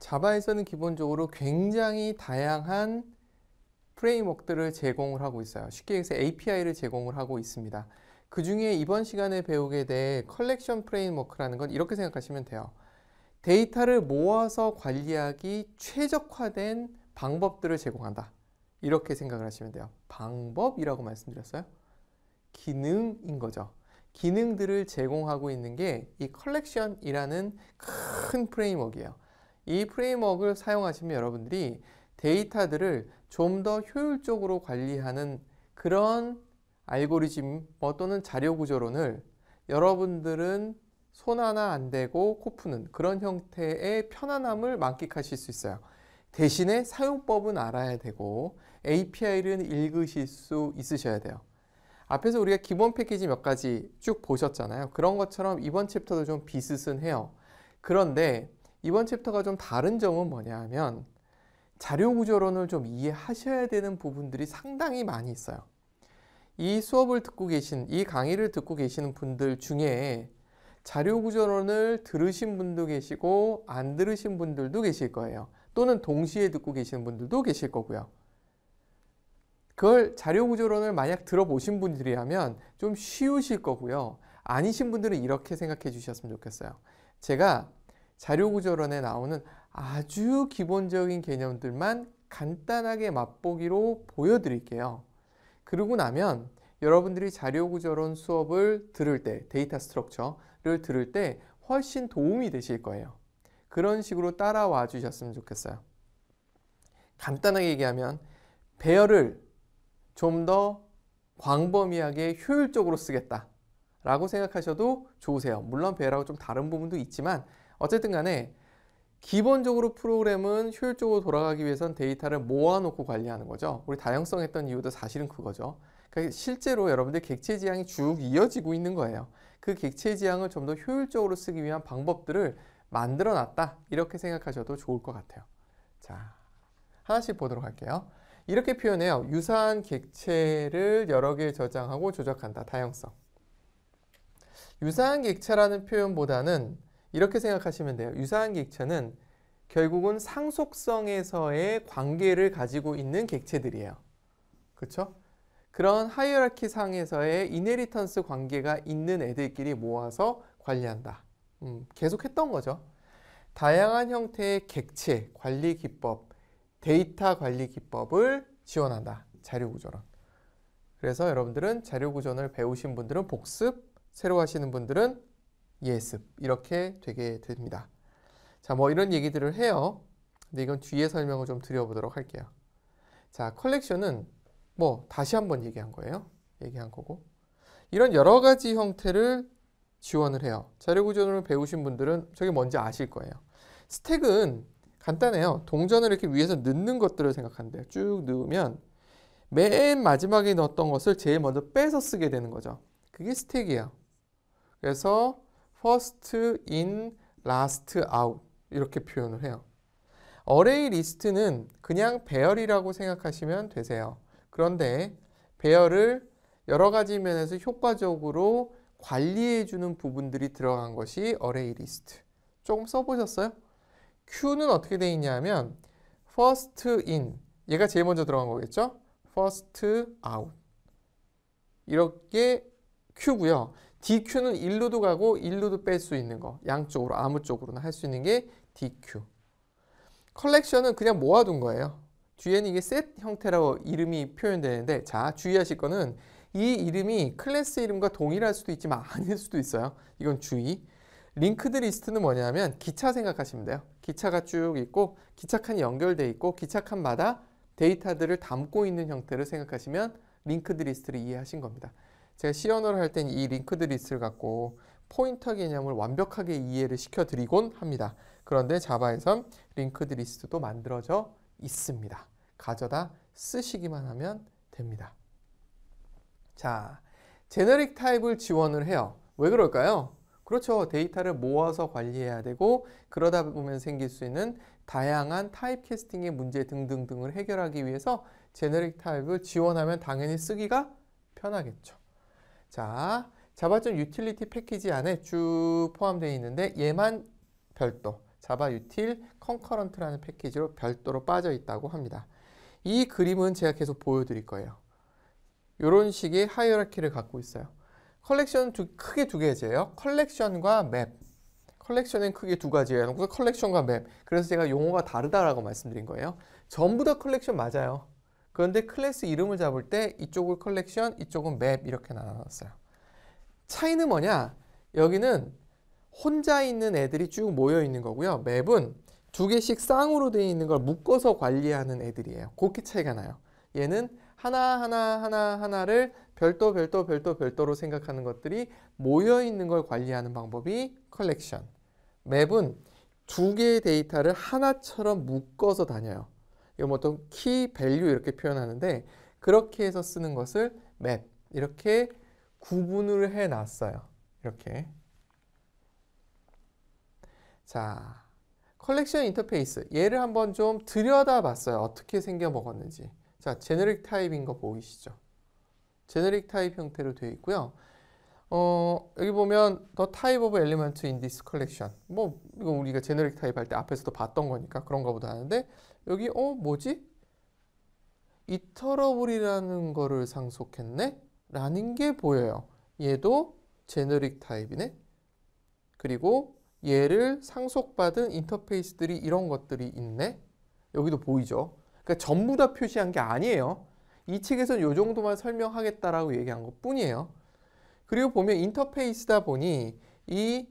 자바에서는 기본적으로 굉장히 다양한 프레임워크들을 제공을 하고 있어요. 쉽게 얘기해서 API를 제공을 하고 있습니다. 그 중에 이번 시간에 배우게 될 컬렉션 프레임워크라는 건 이렇게 생각하시면 돼요. 데이터를 모아서 관리하기 최적화된 방법들을 제공한다. 이렇게 생각을 하시면 돼요. 방법이라고 말씀드렸어요. 기능인 거죠. 기능들을 제공하고 있는 게 이 컬렉션이라는 큰 프레임워크예요. 이 프레임워크를 사용하시면 여러분들이 데이터들을 좀 더 효율적으로 관리하는 그런 알고리즘 또는 자료 구조론을 여러분들은 손 하나 안 대고 코 푸는 그런 형태의 편안함을 만끽하실 수 있어요. 대신에 사용법은 알아야 되고 API를 읽으실 수 있으셔야 돼요. 앞에서 우리가 기본 패키지 몇 가지 쭉 보셨잖아요. 그런 것처럼 이번 챕터도 좀 비슷해요. 그런데 이번 챕터가 좀 다른 점은 뭐냐 하면 자료 구조론을 좀 이해하셔야 되는 부분들이 상당히 많이 있어요. 이 수업을 듣고 계신, 이 강의를 듣고 계시는 분들 중에 자료 구조론을 들으신 분도 계시고 안 들으신 분들도 계실 거예요. 또는 동시에 듣고 계시는 분들도 계실 거고요. 그걸 자료 구조론을 만약 들어보신 분들이라면 좀 쉬우실 거고요. 아니신 분들은 이렇게 생각해 주셨으면 좋겠어요. 제가 자료 구조론에 나오는 아주 기본적인 개념들만 간단하게 맛보기로 보여드릴게요. 그러고 나면 여러분들이 자료 구조론 수업을 들을 때, 데이터 스트럭처를 들을 때 훨씬 도움이 되실 거예요. 그런 식으로 따라와 주셨으면 좋겠어요. 간단하게 얘기하면 배열을 좀 더 광범위하게 효율적으로 쓰겠다 라고 생각하셔도 좋으세요. 물론 배열하고 좀 다른 부분도 있지만 어쨌든 간에 기본적으로 프로그램은 효율적으로 돌아가기 위해선 데이터를 모아놓고 관리하는 거죠. 우리 다양성 했던 이유도 사실은 그거죠. 그러니까 실제로 여러분들 객체 지향이 쭉 이어지고 있는 거예요. 그 객체 지향을 좀 더 효율적으로 쓰기 위한 방법들을 만들어 놨다. 이렇게 생각하셔도 좋을 것 같아요. 자, 하나씩 보도록 할게요. 이렇게 표현해요. 유사한 객체를 여러 개 저장하고 조작한다. 다양성. 유사한 객체라는 표현보다는 이렇게 생각하시면 돼요. 유사한 객체는 결국은 상속성에서의 관계를 가지고 있는 객체들이에요. 그렇죠? 그런 하이어라키 상에서의 이네리턴스 관계가 있는 애들끼리 모아서 관리한다. 계속 했던 거죠. 다양한 형태의 객체, 관리 기법, 데이터 관리 기법을 지원한다. 자료 구조론. 그래서 여러분들은 자료 구조론을 배우신 분들은 복습, 새로 하시는 분들은 예습 이렇게 되게 됩니다. 자, 뭐 이런 얘기들을 해요. 근데 이건 뒤에 설명을 좀 드려보도록 할게요. 자, 컬렉션은 뭐 다시 한번 얘기한 거예요. 얘기한 거고 이런 여러 가지 형태를 지원을 해요. 자료 구조론을 배우신 분들은 저게 뭔지 아실 거예요. 스택은 간단해요. 동전을 이렇게 위에서 넣는 것들을 생각하는데요. 쭉 넣으면 맨 마지막에 넣었던 것을 제일 먼저 빼서 쓰게 되는 거죠. 그게 스택이에요. 그래서 first in, last out 이렇게 표현을 해요. 어레이 리스트는 그냥 배열이라고 생각하시면 되세요. 그런데 배열을 여러 가지 면에서 효과적으로 관리해주는 부분들이 들어간 것이 어레이 리스트. 조금 써보셨어요? Q는 어떻게 되어 있냐면 first in, 얘가 제일 먼저 들어간 거겠죠? first out 이렇게 Q고요. DQ는 일로도 가고 일로도 뺄 수 있는 거. 양쪽으로 아무 쪽으로나 할 수 있는 게 DQ. 컬렉션은 그냥 모아둔 거예요. 뒤에는 이게 셋 형태라고 이름이 표현되는데 자, 주의하실 거는 이 이름이 클래스 이름과 동일할 수도 있지만 아닐 수도 있어요. 이건 주의. 링크드 리스트는 뭐냐면 기차 생각하시면 돼요. 기차가 쭉 있고 기차칸이 연결되어 있고 기차칸마다 데이터들을 담고 있는 형태를 생각하시면 링크드 리스트를 이해하신 겁니다. 제가 C 언어를 할 땐 이 링크드 리스트를 갖고 포인터 개념을 완벽하게 이해를 시켜드리곤 합니다. 그런데 자바에선 링크드 리스트도 만들어져 있습니다. 가져다 쓰시기만 하면 됩니다. 자, 제너릭 타입을 지원을 해요. 왜 그럴까요? 그렇죠. 데이터를 모아서 관리해야 되고 그러다 보면 생길 수 있는 다양한 타입 캐스팅의 문제 등등등을 해결하기 위해서 제너릭 타입을 지원하면 당연히 쓰기가 편하겠죠. 자, 자바.utility 패키지 안에 쭉 포함되어 있는데 얘만 별도. 자바 유틸 컨커런트라는 패키지로 별도로 빠져 있다고 합니다. 이 그림은 제가 계속 보여드릴 거예요. 이런 식의 하이어라키를 갖고 있어요. 컬렉션은 크게 두 가지예요. 컬렉션과 맵. 컬렉션은 크게 두 가지예요. 컬렉션과 맵. 그래서 제가 용어가 다르다라고 말씀드린 거예요. 전부 다 컬렉션 맞아요. 그런데 클래스 이름을 잡을 때 이쪽을 컬렉션, 이쪽은 맵 이렇게 나눴어요. 차이는 뭐냐? 여기는 혼자 있는 애들이 쭉 모여 있는 거고요. 맵은 두 개씩 쌍으로 되어 있는 걸 묶어서 관리하는 애들이에요. 그렇게 차이가 나요. 얘는 하나를 별도로 생각하는 것들이 모여 있는 걸 관리하는 방법이 컬렉션. 맵은 두 개의 데이터를 하나처럼 묶어서 다녀요. 이거 보통 키, 밸류 이렇게 표현하는데 그렇게 해서 쓰는 것을 맵 이렇게 구분을 해놨어요. 이렇게. 자, 컬렉션 인터페이스. 얘를 한번 좀 들여다봤어요. 어떻게 생겨 먹었는지. 자, 제너릭 타입인 거 보이시죠? 제너릭 타입 형태로 되어 있고요. 여기 보면 The type of element in this collection. 뭐 이거 우리가 제너릭 타입 할 때 앞에서도 봤던 거니까 그런가 보다 하는데 여기 뭐지? 이터러블이라는 거를 상속했네? 라는 게 보여요. 얘도 제너릭 타입이네. 그리고 얘를 상속받은 인터페이스들이 이런 것들이 있네. 여기도 보이죠? 그러니까 전부 다 표시한 게 아니에요. 이 책에서는 이 정도만 설명하겠다라고 얘기한 것 뿐이에요. 그리고 보면 인터페이스다 보니 이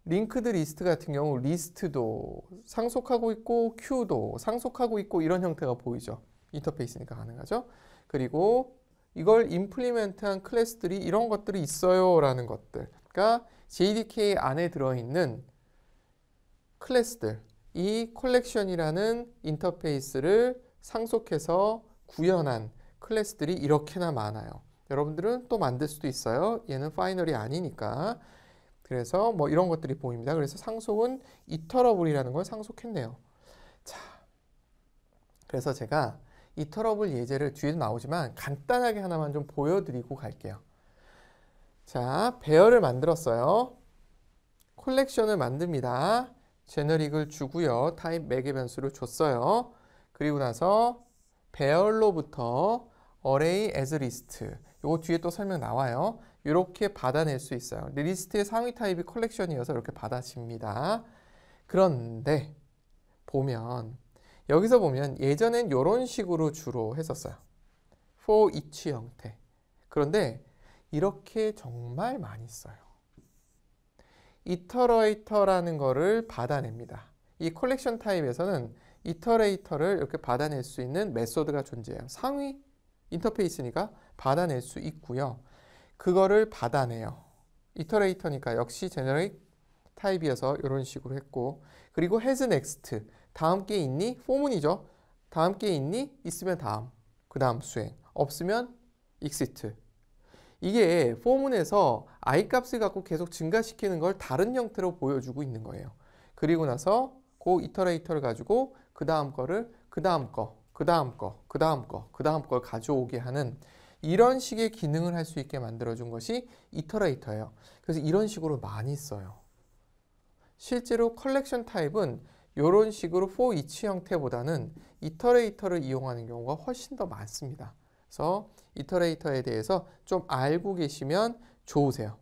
링크드 리스트 같은 경우 리스트도 상속하고 있고 큐도 상속하고 있고 이런 형태가 보이죠. 인터페이스니까 가능하죠. 그리고 이걸 임플리멘트한 클래스들이 이런 것들이 있어요 라는 것들. 그러니까 JDK 안에 들어있는 클래스들, 이 컬렉션이라는 인터페이스를 상속해서 구현한 클래스들이 이렇게나 많아요. 여러분들은 또 만들 수도 있어요. 얘는 파이널이 아니니까. 그래서 뭐 이런 것들이 보입니다. 그래서 상속은 이터러블이라는 걸 상속했네요. 자, 그래서 제가 이터러블 예제를 뒤에도 나오지만 간단하게 하나만 좀 보여드리고 갈게요. 자, 배열을 만들었어요. 콜렉션을 만듭니다. 제너릭을 주고요. 타입 매개 변수를 줬어요. 그리고 나서 배열로부터 array as list. 요거 뒤에 또 설명 나와요. 이렇게 받아낼 수 있어요. 리스트의 상위 타입이 컬렉션이어서 이렇게 받아집니다. 그런데 여기서 보면 예전엔 이런 식으로 주로 했었어요. for each 형태. 그런데 이렇게 정말 많이 써요. 이터레이터라는 거를 받아냅니다. 이 컬렉션 타입에서는 이터레이터를 이렇게 받아낼 수 있는 메소드가 존재해요. 상위 인터페이스니까 받아낼 수 있고요. 그거를 받아내요. 이터레이터니까 역시 제너릭 타입이어서 이런 식으로 했고, 그리고 has next. 다음 게 있니? 포문이죠. 다음 게 있니? 있으면 다음. 그 다음 수행. 없으면 exit. 이게 포문에서 i 값을 갖고 계속 증가시키는 걸 다른 형태로 보여주고 있는 거예요. 그리고 나서 그 이터레이터를 가지고 그 다음 거를 그 다음 거, 그 다음 거, 그 다음 거, 그 다음 걸 가져오게 하는 이런 식의 기능을 할 수 있게 만들어준 것이 이터레이터예요. 그래서 이런 식으로 많이 써요. 실제로 컬렉션 타입은 이런 식으로 for each 형태보다는 이터레이터를 이용하는 경우가 훨씬 더 많습니다. 그래서 이터레이터에 대해서 좀 알고 계시면 좋으세요.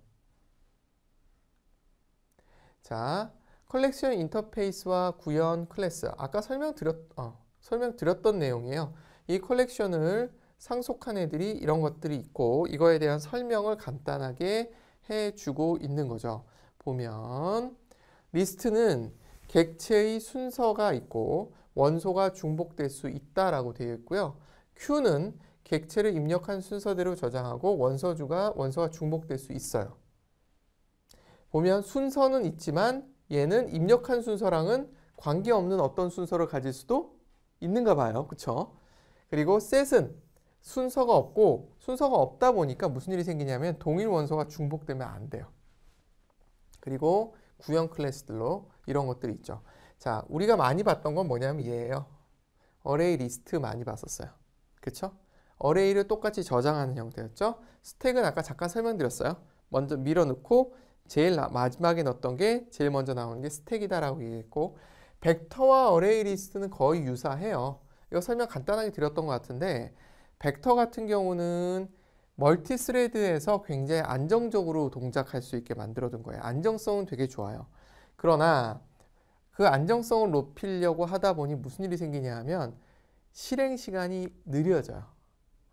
자, 컬렉션 인터페이스와 구현 클래스. 아까 설명드렸던 내용이에요. 이 컬렉션을 상속한 애들이 이런 것들이 있고 이거에 대한 설명을 간단하게 해주고 있는 거죠. 보면 리스트는 객체의 순서가 있고 원소가 중복될 수 있다라고 되어 있고요. 큐는 객체를 입력한 순서대로 저장하고 원소가 중복될 수 있어요. 보면 순서는 있지만 얘는 입력한 순서랑은 관계없는 어떤 순서를 가질 수도 있는가 봐요. 그쵸? 그리고 set은 순서가 없다 보니까 무슨 일이 생기냐면 동일 원소가 중복되면 안 돼요. 그리고 구형 클래스들로 이런 것들이 있죠. 자, 우리가 많이 봤던 건 뭐냐면 얘예요. 어레이 리스트 많이 봤었어요. 그쵸? 어레이를 똑같이 저장하는 형태였죠. 스택은 아까 잠깐 설명드렸어요. 먼저 밀어넣고 제일 마지막에 넣었던 게 제일 먼저 나오는 게 스택이다라고 얘기했고, 벡터와 어레이 리스트는 거의 유사해요. 이거 설명 간단하게 드렸던 것 같은데, 벡터 같은 경우는 멀티 스레드에서 굉장히 안정적으로 동작할 수 있게 만들어둔 거예요. 안정성은 되게 좋아요. 그러나 그 안정성을 높이려고 하다 보니 무슨 일이 생기냐 하면 실행 시간이 느려져요.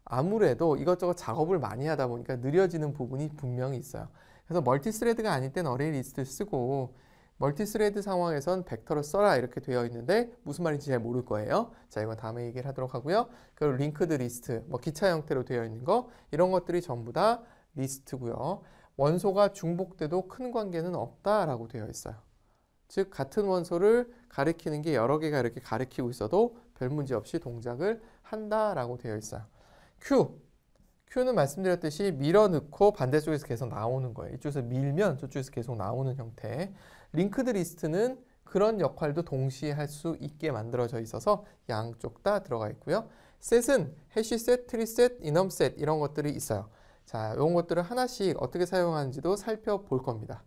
아무래도 이것저것 작업을 많이 하다 보니까 느려지는 부분이 분명히 있어요. 그래서 멀티스레드가 아닐 땐 어레이 리스트를 쓰고, 멀티스레드 상황에선 벡터를 써라 이렇게 되어 있는데 무슨 말인지 잘 모를 거예요. 자, 이건 다음에 얘기를 하도록 하고요. 그리고 링크드 리스트, 뭐 기차 형태로 되어 있는 거, 이런 것들이 전부 다 리스트고요. 원소가 중복돼도 큰 관계는 없다라고 되어 있어요. 즉 같은 원소를 가리키는 게 여러 개가 이렇게 가리키고 있어도 별 문제 없이 동작을 한다라고 되어 있어요. Q는 말씀드렸듯이 밀어 넣고 반대쪽에서 계속 나오는 거예요. 이쪽에서 밀면 저쪽에서 계속 나오는 형태. 링크드 리스트는 그런 역할도 동시에 할 수 있게 만들어져 있어서 양쪽 다 들어가 있고요. 셋은 해시셋, 트리셋, 이넘셋 이런 것들이 있어요. 자, 이런 것들을 하나씩 어떻게 사용하는지도 살펴볼 겁니다.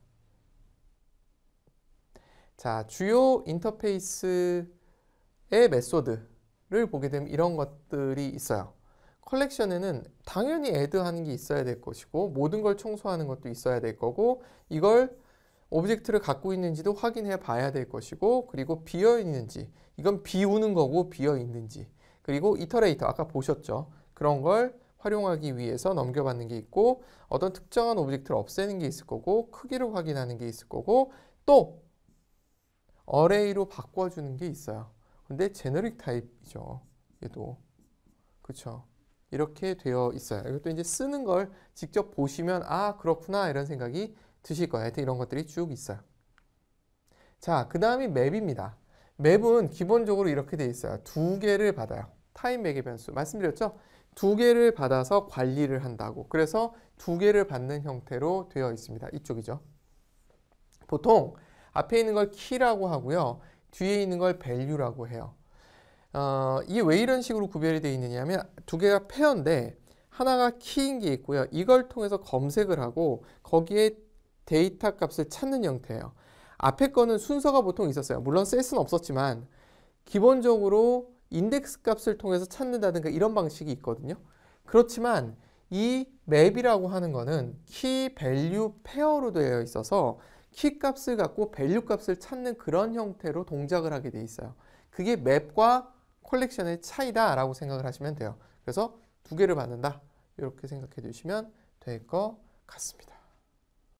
자, 주요 인터페이스의 메소드를 보게 되면 이런 것들이 있어요. 컬렉션에는 당연히 애드하는 게 있어야 될 것이고, 모든 걸 청소하는 것도 있어야 될 거고, 이걸 오브젝트를 갖고 있는지도 확인해 봐야 될 것이고, 그리고 비어 있는지, 이건 비우는 거고 비어 있는지, 그리고 이터레이터 아까 보셨죠? 그런 걸 활용하기 위해서 넘겨받는 게 있고, 어떤 특정한 오브젝트를 없애는 게 있을 거고, 크기를 확인하는 게 있을 거고, 또 어레이로 바꿔주는 게 있어요. 근데 제너릭 타입이죠. 얘도. 그렇죠. 이렇게 되어 있어요. 이것도 이제 쓰는 걸 직접 보시면 아 그렇구나 이런 생각이 드실 거예요. 하여튼 이런 것들이 쭉 있어요. 자, 그 다음이 맵입니다. 맵은 기본적으로 이렇게 되어 있어요. 두 개를 받아요. 타임 매개 변수 말씀드렸죠? 두 개를 받아서 관리를 한다고. 그래서 두 개를 받는 형태로 되어 있습니다. 이쪽이죠. 보통 앞에 있는 걸 키라고 하고요. 뒤에 있는 걸 value라고 해요. 이게 왜 이런 식으로 구별이 되어 있느냐 하면 두 개가 페어인데 하나가 키인 게 있고요. 이걸 통해서 검색을 하고 거기에 데이터 값을 찾는 형태예요. 앞에 거는 순서가 보통 있었어요. 물론 셋은 없었지만 기본적으로 인덱스 값을 통해서 찾는다든가 이런 방식이 있거든요. 그렇지만 이 맵이라고 하는 거는 키, 밸류, 페어로 되어 있어서 키 값을 갖고 밸류 값을 찾는 그런 형태로 동작을 하게 돼 있어요. 그게 맵과 컬렉션의 차이다라고 생각을 하시면 돼요. 그래서 두 개를 받는다. 이렇게 생각해 주시면 될 것 같습니다.